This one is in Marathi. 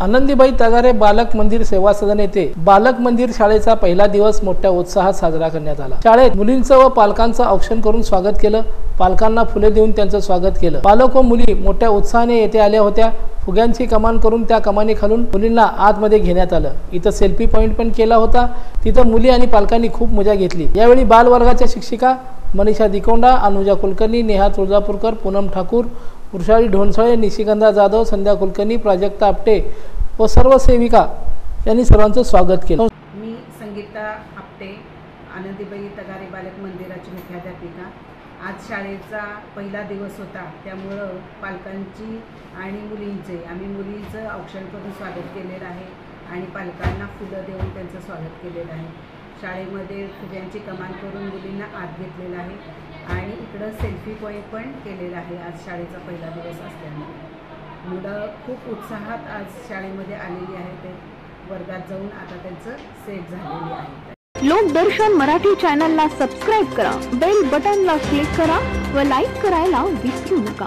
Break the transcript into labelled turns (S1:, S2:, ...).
S1: आनंदीबाई तगारे बालक मंदिर सेवा सदन येथे बालक मंदिर शाळेचा पहिला दिवस मोठ्या उत्साहात साजरा करण्यात आला। शाळेत मुलींचं व पालकांचं औक्षण करून स्वागत केलं। पालकांना फुले देऊन त्यांचं स्वागत केलं। पालक व मुली मोठ्या उत्साहाने येथे आल्या होत्या। फुग्यांची कमान करून त्या कमानी खालून मुलींना आतमध्ये घेण्यात आलं। इथं सेल्फी पॉइंट पण केला होता। तिथं मुली आणि पालकांनी खूप मजा घेतली। यावेळी बालवर्गाच्या शिक्षिका मनीषा दिकोंडा, अनुजा कुलकर्णी, नेहा तुळजापूरकर, पूनम ठाकूर, वृषाली ढोणसळे, निशिगंधा जाधव, संध्या कुलकर्णी, प्राजक्ता आपटे व सर्व सेविका यांनी सर्वांचं स्वागत केलं।
S2: मी संगीता आपटे, आनंदीबाई तगारे बालक मंदिराची मुख्याध्यापिका। आज शाळेचा पहिला दिवस होता, त्यामुळं पालकांची आणि मुलींचे आम्ही मुलींचं औक्षण करून स्वागत केलेलं आहे आणि पालकांना फुलं देऊन त्यांचं स्वागत केलेलं आहे। शाळेमध्ये फुग्यांची कमान करून मुलींना आत घेतलेलं आहे आणि इकडं सेल्फी पॉईंट पण केलेला आहे। आज शाळेचा पहिला दिवस असल्यामुळे मुलं खूप उत्साहात आज शाळेमध्ये आलेली आहेत। ते वर्गात जाऊन आता त्यांचं सेट झालेली आहे।
S3: लोकदर्शन मराठी चॅनलला सबस्क्राइब करा, बेल बटनला क्लिक करा व लाईक करायला विसरू नका।